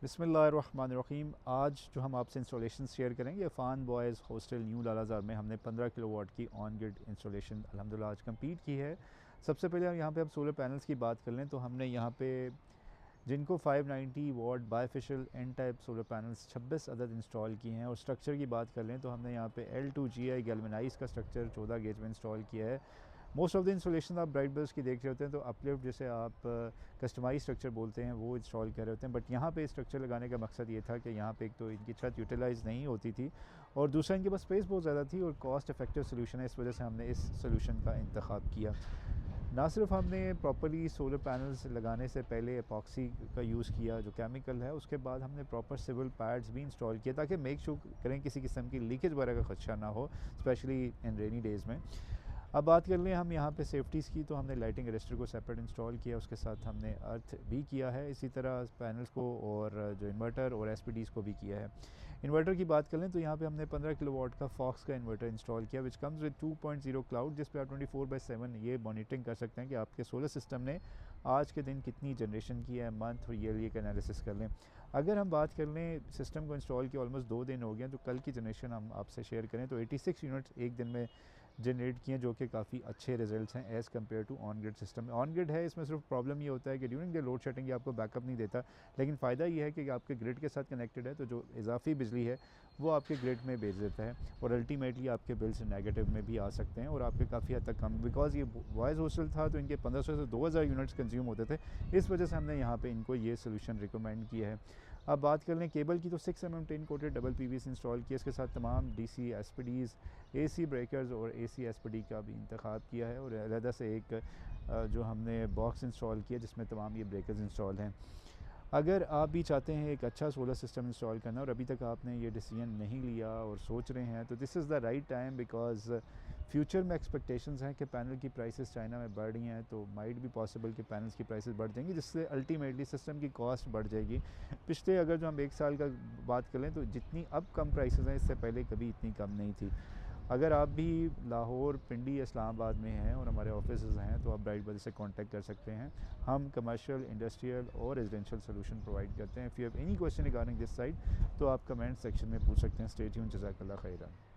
बिस्मिल्लाहिर्रहमानिर्रहीम। आज जो हम आपसे इंस्टॉलेशन शेयर करेंगे फ़ान बॉयज़ हॉस्टल न्यू लालाज़ार में हमने 15 किलोवाट की ऑन ग्रिड इंस्टॉलेशन अल्हम्दुलिल्लाह आज कंप्लीट की है। सबसे पहले हम यहाँ पे अब सोलर पैनल्स की बात कर लें तो हमने यहाँ पे जिनको 590 watt bifacial N type solar panels 26 अदद इंस्टॉल किए हैं। और स्ट्रक्चर की बात कर लें तो हमने यहाँ पे L2GI गैल्वेनाइज का स्ट्रक्चर 14 गेज में इंस्टॉल किया है। मोस्ट ऑफ द इंस्टॉलेशन आप ब्राइट बिल्ड्स की देख रहे होते हैं तो अपलिफ्ट जैसे आप कस्टमाइज स्ट्रक्चर बोलते हैं वो इंस्टॉल कर रहे होते हैं, बट यहाँ पे स्ट्रक्चर लगाने का मकसद ये था कि यहाँ पे एक तो इनकी छत यूटिलाइज़ नहीं होती थी और दूसरा इनके पास स्पेस बहुत ज़्यादा थी और कॉस्ट इफेक्टिव सोल्यूशन है, इस वजह से हमने इस सोल्यूशन का इंतखाब किया। ना सिर्फ हमने प्रॉपरली सोलर पैनल्स लगाने से पहले एपॉक्सी का यूज़ किया जो केमिकल है, उसके बाद हमने प्रॉपर सिविल पैड्स भी इंस्टॉल किए ताकि मेक श्योर करें किसी किस्म की लीकेज वगैरह का खदशा ना हो, स्पेशली इन रेनी डेज़ में। अब बात कर लें हम यहाँ पे सेफ्टीज़ की तो हमने लाइटिंग अरेस्टर को सेपरेट इंस्टॉल किया, उसके साथ हमने अर्थ भी किया है, इसी तरह पैनल्स को और जो इन्वर्टर और एसपीडीज़ को भी किया है। इन्वर्टर की बात कर लें तो यहाँ पे हमने 15 किलोवाट का फॉक्स का इन्वर्टर इंस्टॉल किया विच कम्स विद 2.0 क्लाउड, जिस पे आप 24/7 ये मॉनिटरिंग कर सकते हैं कि आपके सोलर सिस्टम ने आज के दिन कितनी जनरेशन की है, मंथ और ईयरली का एनालिसिस कर लें। अगर हम बात कर लें सिस्टम को इंस्टॉल किया ऑलमोस्ट 2 दिन हो गए हैं, तो कल की जनरेशन हम आपसे शेयर करें तो 86 यूनिट्स एक दिन में जनरेट किए जो कि काफ़ी अच्छे रिजल्ट्स हैं as compared to on grid system. On grid है, इसमें सिर्फ प्रॉब्लम ये होता है कि ड्यूरिंग द लोड शेडिंग ये आपको बैकअप नहीं देता, लेकिन फ़ायदा ये है कि आपके ग्रिड के साथ कनेक्टेड है तो जो इजाफी बिजली है वो आपके ग्रिड में भेज देता है और अल्टीमेटली आपके बिल्स नेगेटिव में भी आ सकते हैं और आपके काफ़ी हद तक कम, बिकॉज ये बॉयज़ हॉस्टल था तो इनके 1500 से 2000 यूनिट्स कंज्यूम होते थे, इस वजह से हमने यहाँ पे इनको ये सोल्यूशन रिकमेंड किया है। अब बात कर लें केबल की तो 6 mm tin coated double PVC install किया, इसके साथ तमाम डीसी एसपीडीज़, एसी ब्रेकर्स और एसी एसपीडी का भी इंतखाब किया है और अलहदा से एक जो हमने बॉक्स इंस्टॉल किया जिसमें तमाम ये ब्रेकर्स इंस्टॉल हैं। अगर आप भी चाहते हैं एक अच्छा सोलर सिस्टम इंस्टॉल करना और अभी तक आपने ये डिसीजन नहीं लिया और सोच रहे हैं तो this is the right time, because future में एक्सपेक्टेशंस हैं कि पैनल की प्राइसेस चाइना में बढ़ रही हैं तो माइट भी पॉसिबल कि पैनल्स की प्राइसेस बढ़ जाएंगी, जिससे अल्टीमेटली सिस्टम की कॉस्ट बढ़ जाएगी। पिछले अगर जो हम 1 साल का बात करें तो जितनी अब कम प्राइसेस हैं इससे पहले कभी इतनी कम नहीं थी। अगर आप भी लाहौर, पिंडी, इस्लामाबाद में हैं और हमारे ऑफिसेज़ हैं तो आप ब्राइट बिल्ड से कांटेक्ट कर सकते हैं। हम कमर्शियल, इंडस्ट्रियल और रेजिडेंशियल सोल्यूशन प्रोवाइड करते हैं। If you have any question regarding this site तो आप कमेंट सेक्शन में पूछ सकते हैं। स्टे ट्यून्ड, जज़ाकल्लाह खैरन।